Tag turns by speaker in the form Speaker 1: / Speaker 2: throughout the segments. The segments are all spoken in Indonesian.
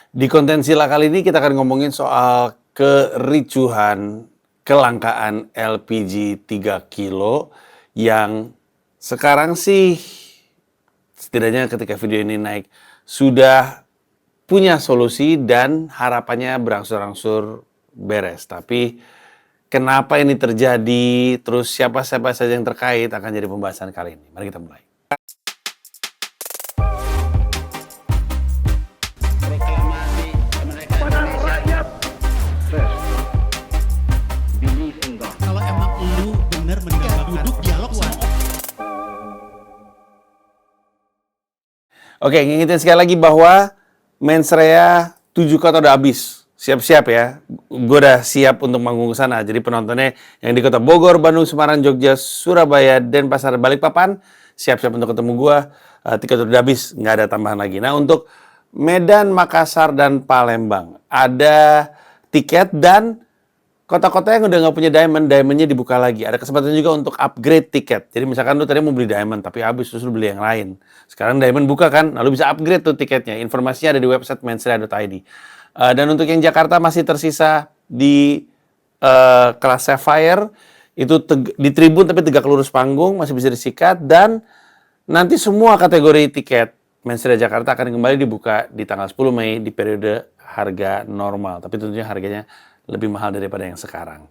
Speaker 1: Di konten Sila kali ini kita akan ngomongin soal kericuhan kelangkaan LPG 3 kilo yang sekarang sih setidaknya ketika video ini naik sudah punya solusi dan harapannya berangsur-angsur beres. Tapi kenapa ini terjadi, terus siapa-siapa saja yang terkait akan jadi pembahasan kali ini. Mari kita mulai.
Speaker 2: Kalau emang lu bener meninggalkan duduk dialog sama
Speaker 1: Oke, ngingetin sekali lagi bahwa Mensreya 7 kota udah habis. Siap-siap ya. Gue udah siap untuk manggung ke sana. Jadi penontonnya yang di kota Bogor, Bandung, Semarang, Jogja, Surabaya, Denpasar, Balikpapan, siap-siap untuk ketemu gue. Tiket udah habis, nggak ada tambahan lagi. Nah, untuk Medan, Makassar, dan Palembang ada tiket, dan kota-kota yang udah nggak punya diamondnya dibuka lagi. Ada kesempatan juga untuk upgrade tiket. Jadi misalkan lu tadi mau beli diamond, tapi habis terus lu beli yang lain. Sekarang diamond buka kan, lalu bisa upgrade tuh tiketnya. Informasinya ada di website mensreya.id. Dan untuk yang Jakarta masih tersisa di kelas Sapphire, itu di tribun tapi tegak lurus panggung, masih bisa disikat. Dan nanti semua kategori tiket Mensreya Jakarta akan kembali dibuka di tanggal 10 Mei di periode harga normal. Tapi tentunya harganya lebih mahal daripada yang sekarang.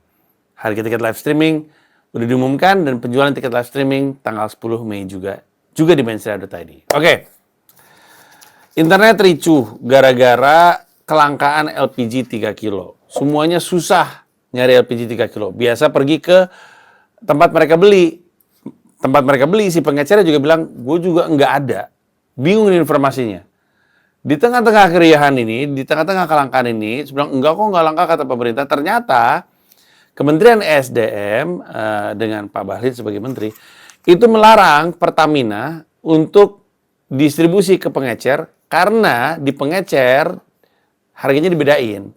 Speaker 1: Harga tiket live streaming udah diumumkan dan penjualan tiket live streaming tanggal 10 Mei juga di mensreya.id. Oke. Internet ricuh gara-gara kelangkaan LPG 3 kilo. Semuanya susah nyari LPG 3 kilo. Biasa pergi ke tempat mereka beli. Tempat mereka beli, si pengecernya juga bilang, gue juga nggak ada. Bingung nih informasinya. Di tengah-tengah keriuhan ini, di tengah-tengah kelangkaan ini, sebenarnya enggak kok, nggak langka kata pemerintah. Ternyata Kementerian SDM dengan Pak Bahlil sebagai menteri itu melarang Pertamina untuk distribusi ke pengecer karena di pengecer harganya dibedain.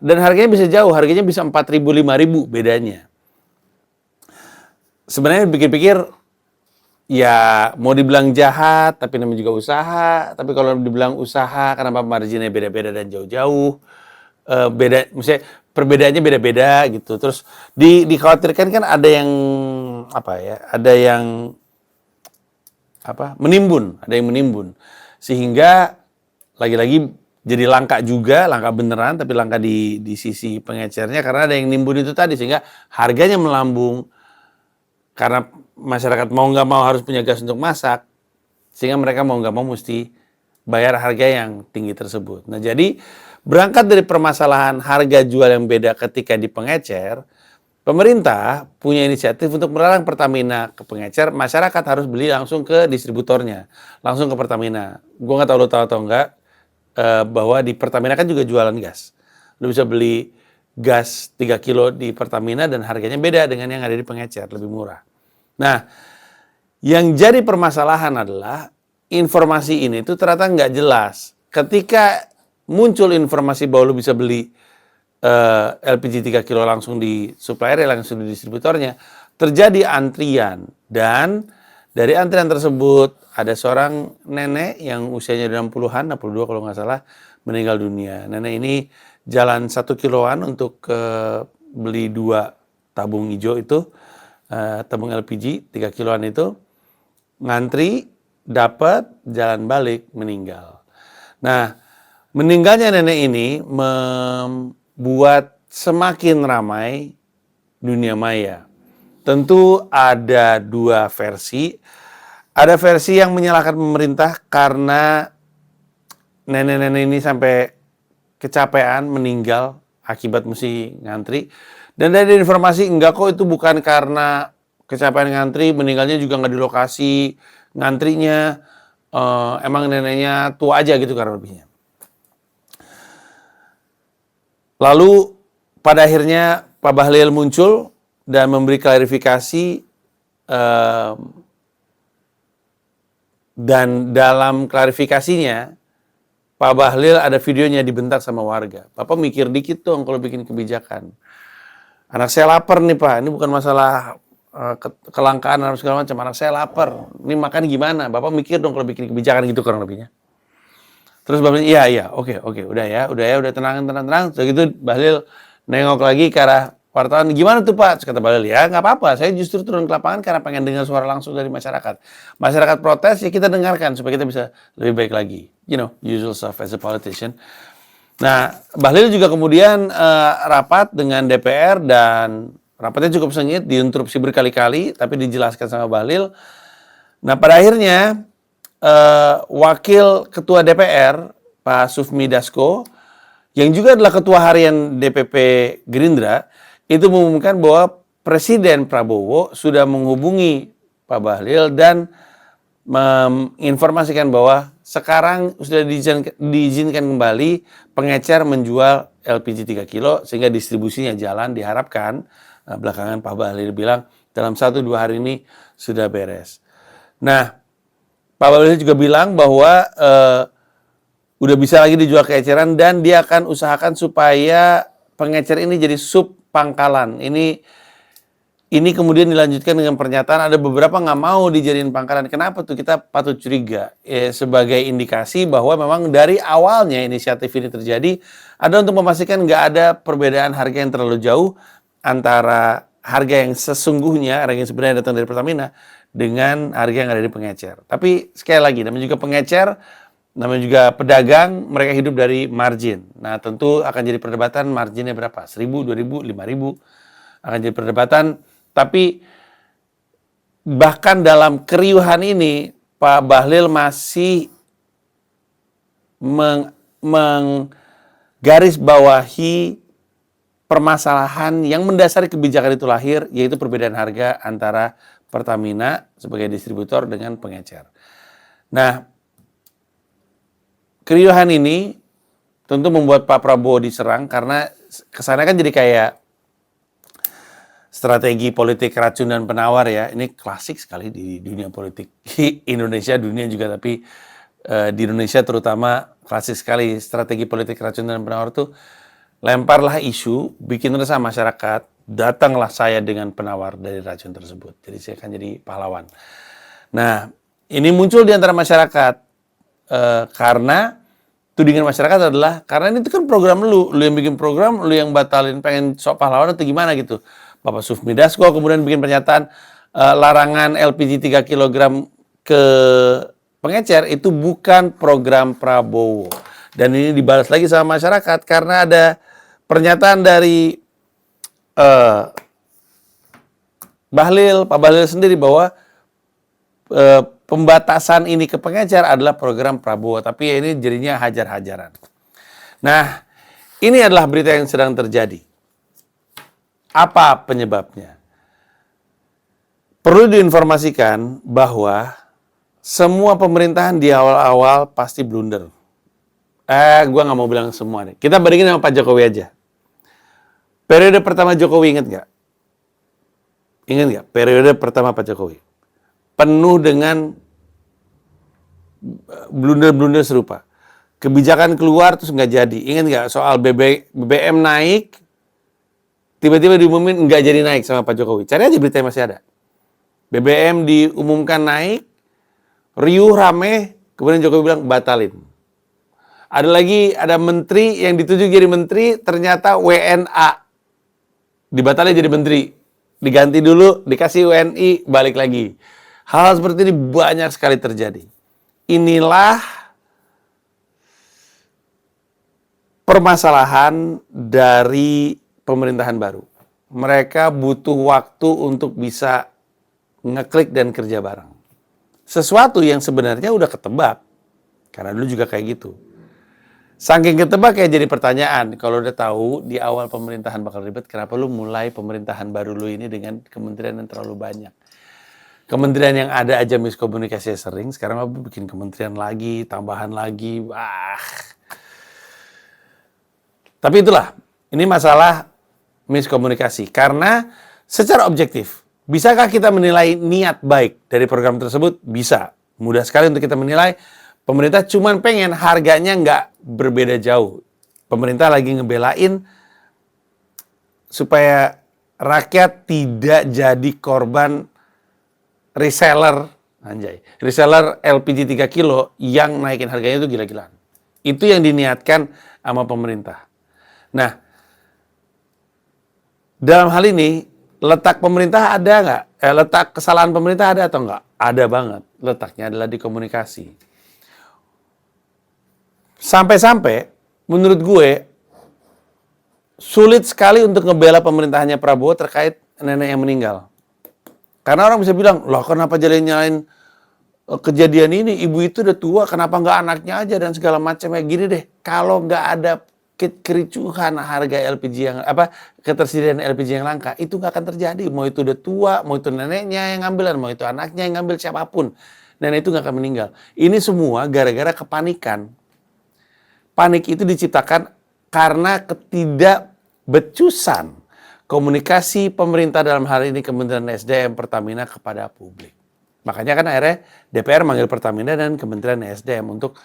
Speaker 1: Dan harganya bisa jauh, harganya bisa 4.000, 5.000 bedanya. Sebenarnya pikir-pikir, ya mau dibilang jahat, tapi namanya juga usaha. Tapi kalau dibilang usaha, kenapa marginnya beda-beda dan jauh-jauh? Maksudnya perbedaannya beda-beda gitu. Terus dikhawatirkan kan ada yang menimbun. Sehingga lagi-lagi jadi langka juga, langka beneran, tapi langka di sisi pengecernya karena ada yang nimbun itu tadi, sehingga harganya melambung. Karena masyarakat mau nggak mau harus punya gas untuk masak, sehingga mereka mau nggak mau mesti bayar harga yang tinggi tersebut. Nah, jadi berangkat dari permasalahan harga jual yang beda ketika di pengecer, pemerintah punya inisiatif untuk melarang Pertamina ke pengecer, masyarakat harus beli langsung ke distributornya, langsung ke Pertamina. Gue nggak tahu lo tahu atau enggak, bahwa di Pertamina kan juga jualan gas. Lo bisa beli gas 3 kilo di Pertamina dan harganya beda dengan yang ada di pengecer, lebih murah. Nah, yang jadi permasalahan adalah informasi ini tuh ternyata nggak jelas. Ketika muncul informasi bahwa lu bisa beli LPG 3 kilo langsung di supplier, langsung di distributornya, terjadi antrian. Dan dari antrian tersebut ada seorang nenek yang usianya 60-an, 62 kalau nggak salah, meninggal dunia. Nenek ini jalan 1 kiloan untuk beli 2 tabung hijau itu, tabung LPG 3 kiloan itu, ngantri, dapat, jalan balik, meninggal. Nah, meninggalnya nenek ini membuat semakin ramai dunia maya. Tentu ada 2 versi. Ada versi yang menyalahkan pemerintah karena nenek-nenek ini sampai kecapean, meninggal akibat mesti ngantri. Dan dari informasi, enggak kok, itu bukan karena kecapean ngantri, meninggalnya juga nggak di lokasi ngantrinya, emang neneknya tua aja gitu karena lebihnya. Lalu pada akhirnya Pak Bahlil muncul dan memberi klarifikasi, dan dalam klarifikasinya Pak Bahlil ada videonya dibentak sama warga. Bapak mikir dikit dong kalau bikin kebijakan. Anak saya lapar nih Pak, ini bukan masalah kelangkaan dan segala macam. Anak saya lapar, ini makan gimana? Bapak mikir dong kalau bikin kebijakan gitu kurang lebihnya. Terus Bahlil, iya, oke, udah tenang. Terus gitu Bahlil nengok lagi ke arah wartawan, gimana tuh Pak? Terus kata Bahlil, ya nggak apa-apa, saya justru turun ke lapangan karena pengen dengar suara langsung dari masyarakat. Masyarakat protes, ya kita dengarkan supaya kita bisa lebih baik lagi. You know, usual stuff as a politician. Nah, Bahlil juga kemudian rapat dengan DPR dan rapatnya cukup sengit, diinterupsi berkali-kali, tapi dijelaskan sama Bahlil. Nah, pada akhirnya Wakil Ketua DPR, Pak Sufmi Dasko, yang juga adalah Ketua Harian DPP Gerindra, itu mengumumkan bahwa Presiden Prabowo sudah menghubungi Pak Bahlil dan menginformasikan bahwa sekarang sudah diizinkan kembali pengecer menjual LPG 3 kilo sehingga distribusinya jalan, diharapkan. Nah, belakangan Pak Bahlil bilang dalam 1-2 hari ini sudah beres. Nah, Pak Bahlil juga bilang bahwa udah bisa lagi dijual ke eceran dan dia akan usahakan supaya pengecer ini jadi sub pangkalan. Ini kemudian dilanjutkan dengan pernyataan ada beberapa nggak mau dijadiin pangkalan. Kenapa tuh? Kita patut curiga sebagai indikasi bahwa memang dari awalnya inisiatif ini terjadi ada untuk memastikan nggak ada perbedaan harga yang terlalu jauh antara harga yang sesungguhnya, harga yang sebenarnya datang dari Pertamina dengan harga yang ada di pengecer. Tapi sekali lagi, namanya juga pengecer, namanya juga pedagang, mereka hidup dari margin. Nah, tentu akan jadi perdebatan marginnya berapa? 1.000, 2.000, 5.000. Akan jadi perdebatan. Tapi bahkan dalam keriuhan ini, Pak Bahlil masih menggarisbawahi permasalahan yang mendasari kebijakan itu lahir, yaitu perbedaan harga antara Pertamina sebagai distributor dengan pengecer. Nah, keriuhan ini tentu membuat Pak Prabowo diserang karena kesannya kan jadi kayak strategi politik racun dan penawar ya. Ini klasik sekali di dunia politik Indonesia, dunia juga, tapi di Indonesia terutama klasik sekali strategi politik racun dan penawar tuh lemparlah isu, bikin resah masyarakat, datanglah saya dengan penawar dari racun tersebut. Jadi saya akan jadi pahlawan. Nah, ini muncul di antara masyarakat karena tudingan masyarakat adalah karena ini itu kan program lu yang bikin program, lu yang batalin, pengen sok pahlawan atau gimana gitu. Bapak Sufmi Dasko kemudian bikin pernyataan larangan LPG 3 kg ke pengecer itu bukan program Prabowo. Dan ini dibalas lagi sama masyarakat karena ada pernyataan dari Pak Bahlil sendiri bahwa pembatasan ini ke pengecer adalah program Prabowo, tapi ini jadinya hajar-hajaran. Nah, ini adalah berita yang sedang terjadi. Apa penyebabnya? Perlu diinformasikan bahwa semua pemerintahan di awal-awal pasti blunder. Gue nggak mau bilang semua nih. Kita bandingin sama Pak Jokowi aja. Periode pertama Jokowi ingat nggak? Ingat nggak? Periode pertama Pak Jokowi penuh dengan blunder-blunder serupa. Kebijakan keluar terus nggak jadi. Ingat nggak soal BBM naik, tiba-tiba diumumin nggak jadi naik sama Pak Jokowi. Cari aja beritanya masih ada. BBM diumumkan naik, riuh rame, kemudian Jokowi bilang batalin. Ada menteri yang ditunjuk jadi menteri, ternyata WNA. Dibatalin jadi menteri. Diganti dulu, dikasih WNI, balik lagi. Hal seperti ini banyak sekali terjadi. Inilah permasalahan dari pemerintahan baru. Mereka butuh waktu untuk bisa ngeklik dan kerja bareng. Sesuatu yang sebenarnya udah ketebak. Karena dulu juga kayak gitu. Saking ketebak kayak jadi pertanyaan. Kalau udah tahu di awal pemerintahan bakal ribet, kenapa lu mulai pemerintahan baru lu ini dengan kementerian yang terlalu banyak? Kementerian yang ada aja miskomunikasi sering, sekarang lu bikin kementerian lagi, tambahan lagi. Wah. Tapi itulah, ini masalah miskomunikasi. Karena secara objektif, bisakah kita menilai niat baik dari program tersebut? Bisa. Mudah sekali untuk kita menilai. Pemerintah cuma pengen harganya nggak berbeda jauh. Pemerintah lagi ngebelain supaya rakyat tidak jadi korban reseller LPG 3 kilo yang naikin harganya itu gila-gilaan. Itu yang diniatkan sama pemerintah. Nah, dalam hal ini, letak pemerintah ada nggak? Letak kesalahan pemerintah ada atau nggak? Ada banget. Letaknya adalah di komunikasi. Sampai-sampai, menurut gue, sulit sekali untuk ngebela pemerintahannya Prabowo terkait nenek yang meninggal. Karena orang bisa bilang, loh kenapa jadi nyalain kejadian ini? Ibu itu udah tua, kenapa nggak anaknya aja dan segala macam. Kayak gini deh, kalau nggak ada kericuhan harga LPG yang ketersediaan LPG yang langka, itu nggak akan terjadi. Mau itu udah tua, mau itu neneknya yang ngambil, dan mau itu anaknya yang ngambil, siapapun, nenek itu nggak akan meninggal. Ini semua gara-gara kepanikan. Panik itu diciptakan karena ketidakbecusan komunikasi pemerintah, dalam hal ini Kementerian SDM, Pertamina, kepada publik. Makanya kan akhirnya DPR manggil Pertamina dan Kementerian SDM untuk,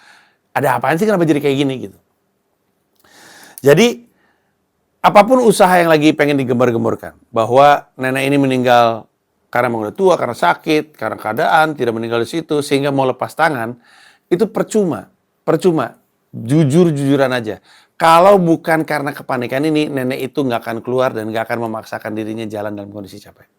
Speaker 1: ada apaan sih, kenapa jadi kayak gini gitu. Jadi apapun usaha yang lagi pengen digembar-gemborkan, bahwa nenek ini meninggal karena udah tua, karena sakit, karena keadaan, tidak meninggal di situ, sehingga mau lepas tangan, itu percuma. Jujur-jujuran aja. Kalau bukan karena kepanikan ini, nenek itu nggak akan keluar dan nggak akan memaksakan dirinya jalan dalam kondisi capek.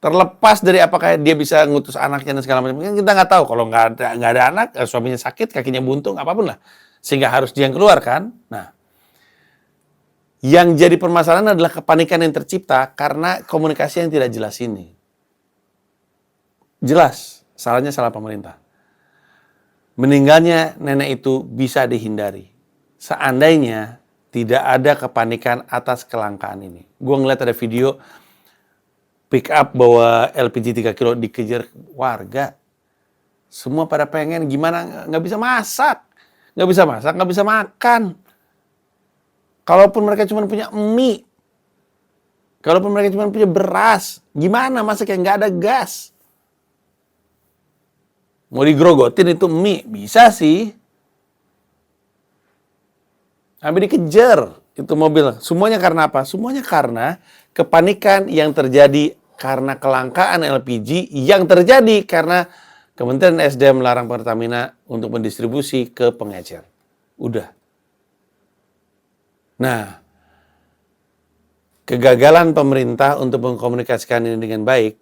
Speaker 1: Terlepas dari apakah dia bisa ngutus anaknya dan segala macam, kita nggak tahu. Kalau nggak ada anak, suaminya sakit, kakinya buntung, apapun lah, sehingga harus dia yang keluar kan. Nah, yang jadi permasalahan adalah kepanikan yang tercipta karena komunikasi yang tidak jelas ini. Jelas, salahnya salah pemerintah. Meninggalnya nenek itu bisa dihindari seandainya tidak ada kepanikan atas kelangkaan ini. Gue ngeliat ada video pick up bawa LPG 3 kilo dikejar warga. Semua pada pengen, gimana, nggak bisa masak, nggak bisa makan. Kalaupun mereka cuma punya mie, kalaupun mereka cuma punya beras, gimana masaknya, nggak ada gas. Mau digrogotin itu mie, bisa sih. Sampai dikejar itu mobil. Semuanya karena apa? Semuanya karena kepanikan yang terjadi karena kelangkaan LPG, yang terjadi karena Kementerian SDM melarang Pertamina untuk mendistribusi ke pengecer. Udah. Nah, kegagalan pemerintah untuk mengkomunikasikan ini dengan baik,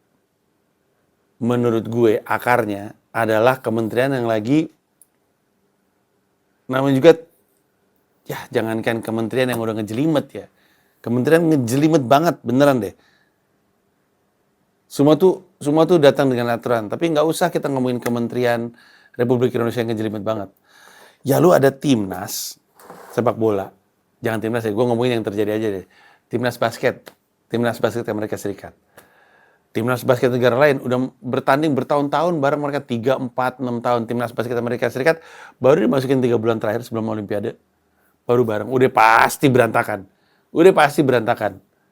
Speaker 1: menurut gue akarnya adalah kementerian yang lagi, namanya juga, ya jangankan kementerian yang udah ngejelimet ya, kementerian ngejelimet banget, beneran deh. Semua tuh datang dengan aturan, tapi nggak usah kita ngomongin Kementerian Republik Indonesia yang ngejelimet banget. Ya lu ada timnas sepak bola, jangan timnas ya, gue ngomongin yang terjadi aja deh. Timnas basket Amerika Serikat. Timnas basket negara lain udah bertanding bertahun-tahun bareng mereka, 3, 4, 6 tahun. Timnas basket Amerika Serikat baru dimasukin 3 bulan terakhir sebelum Olimpiade. Baru bareng. Udah pasti berantakan.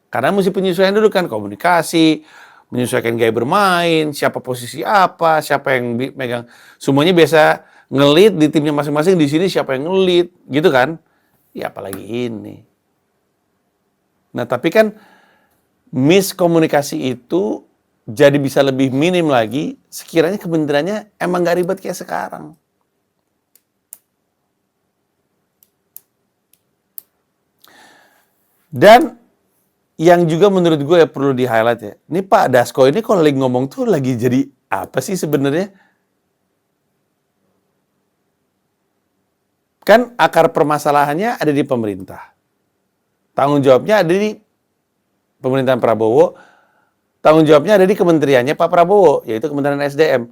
Speaker 1: Karena mesti penyesuaian dulu kan, komunikasi, menyesuaikan gaya bermain, siapa posisi apa, siapa yang megang. Semuanya biasa ngelit di timnya masing-masing, di sini siapa yang ngelit, gitu kan. Ya apalagi ini. Nah tapi kan miskomunikasi itu jadi bisa lebih minim lagi sekiranya kementeriannya emang nggak ribet kayak sekarang. Dan yang juga menurut gue ya perlu di-highlight ya, ini Pak Dasko ini kalau lagi ngomong tuh lagi jadi apa sih sebenarnya? Kan akar permasalahannya ada di pemerintah. Tanggung jawabnya ada di pemerintahan Prabowo. Tanggung jawabnya ada di kementeriannya Pak Prabowo, yaitu Kementerian SDM.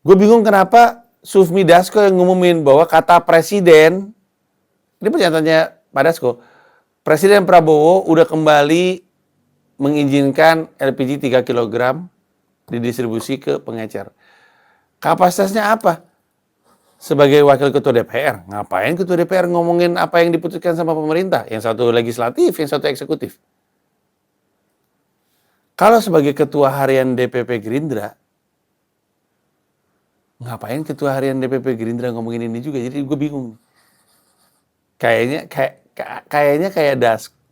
Speaker 1: Gue bingung kenapa Sufmi Dasko yang ngumumin bahwa kata presiden, ini pernyataannya Pak Dasko, Presiden Prabowo udah kembali mengizinkan LPG 3 kg didistribusi ke pengecer. Kapasitasnya apa? Sebagai wakil ketua DPR, ngapain ketua DPR ngomongin apa yang diputuskan sama pemerintah? Yang satu legislatif, yang satu eksekutif. Kalau sebagai ketua harian DPP Gerindra, ngapain ketua harian DPP Gerindra ngomongin ini juga? Jadi gue bingung. Kayaknya kayak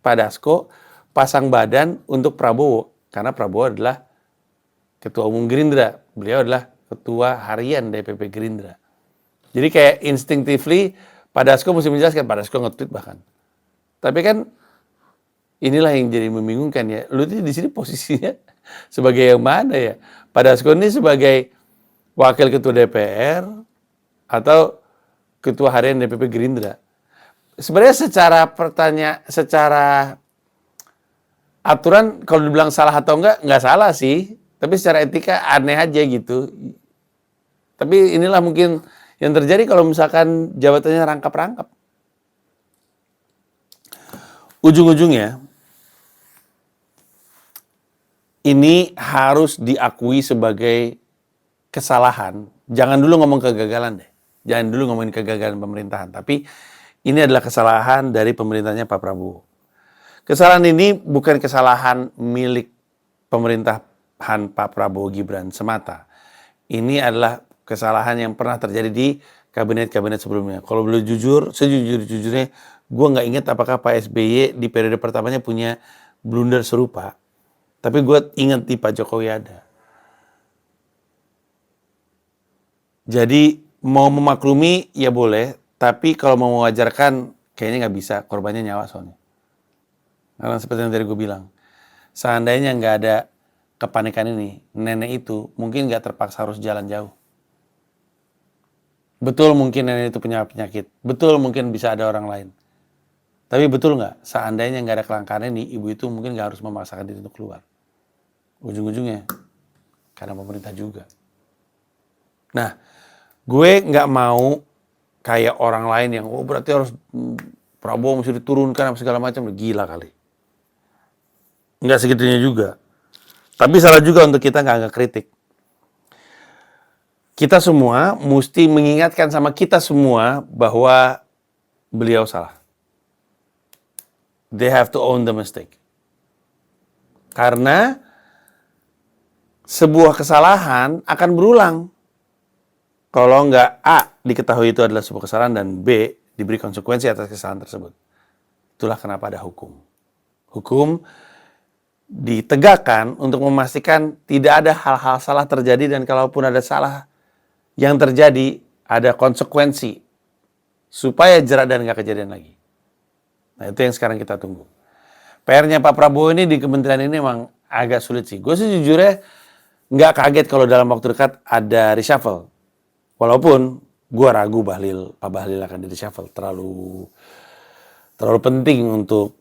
Speaker 1: Pak Dasko pasang badan untuk Prabowo, karena Prabowo adalah ketua umum Gerindra, beliau adalah ketua harian DPP Gerindra. Jadi kayak instinctively Pak Dasko mesti menjelaskan, Pak Dasko nge-tweet bahkan. Tapi kan inilah yang jadi membingungkan ya. Lu di sini posisinya sebagai yang mana ya? Pak Dasko ini sebagai wakil ketua DPR atau ketua harian DPP Gerindra. Sebenarnya secara aturan kalau dibilang salah atau enggak salah sih. Tapi secara etika aneh aja gitu. Tapi inilah mungkin yang terjadi kalau misalkan jabatannya rangkap-rangkap. Ujung-ujungnya, ini harus diakui sebagai kesalahan. Jangan dulu ngomong kegagalan deh. Jangan dulu ngomongin kegagalan pemerintahan. Tapi ini adalah kesalahan dari pemerintahnya Pak Prabowo. Kesalahan ini bukan kesalahan milik pemerintahan Pak Prabowo Gibran semata. Ini adalah kesalahan yang pernah terjadi di kabinet-kabinet sebelumnya. Kalau boleh jujur, sejujur-jujurnya, gue nggak ingat apakah Pak SBY di periode pertamanya punya blunder serupa. Tapi gue ingat di Pak Jokowi ada. Jadi mau memaklumi ya boleh, tapi kalau mau mewajarkan kayaknya nggak bisa, korbannya nyawa soalnya. Karena seperti yang tadi gue bilang, seandainya nggak ada kepanikan ini, nenek itu mungkin nggak terpaksa harus jalan jauh. Betul mungkin nenek itu punya penyakit, betul mungkin bisa ada orang lain. Tapi betul nggak, seandainya nggak ada kelangkaan ini, ibu itu mungkin nggak harus memaksakan diri untuk keluar. Ujung-ujungnya, karena pemerintah juga. Nah, gue nggak mau kayak orang lain yang, oh berarti harus Prabowo mesti diturunkan apa segala macam, gila kali. Nggak segitunya juga. Tapi salah juga untuk kita nggak kritik. Kita semua mesti mengingatkan sama kita semua bahwa beliau salah. They have to own the mistake. Karena sebuah kesalahan akan berulang. Kalau nggak A, diketahui itu adalah sebuah kesalahan, dan B, diberi konsekuensi atas kesalahan tersebut. Itulah kenapa ada hukum. Hukum ditegakkan untuk memastikan tidak ada hal-hal salah terjadi, dan kalaupun ada salah yang terjadi, ada konsekuensi supaya jerak dan nggak kejadian lagi. Nah, itu yang sekarang kita tunggu. PR-nya Pak Prabowo ini di kementerian ini memang agak sulit sih. Gue sejujurnya nggak kaget kalau dalam waktu dekat ada reshuffle. Walaupun gue ragu Pak Bahlil akan di reshuffle. Terlalu penting untuk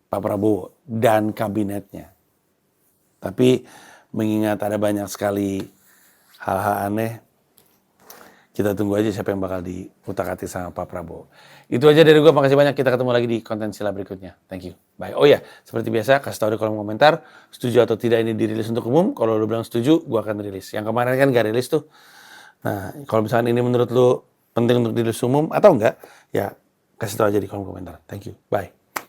Speaker 1: Pak Prabowo dan kabinetnya. Tapi mengingat ada banyak sekali hal-hal aneh, kita tunggu aja siapa yang bakal diutak-atik sama Pak Prabowo. Itu aja dari gue, makasih banyak. Kita ketemu lagi di konten sila berikutnya. Thank you. Bye. Oh ya, seperti biasa, kasih tahu di kolom komentar, setuju atau tidak ini dirilis untuk umum. Kalau lu bilang setuju, gue akan rilis. Yang kemarin kan gak rilis tuh. Nah, kalau misalnya ini menurut lu penting untuk dirilis umum atau enggak, ya kasih tahu aja di kolom komentar. Thank you. Bye.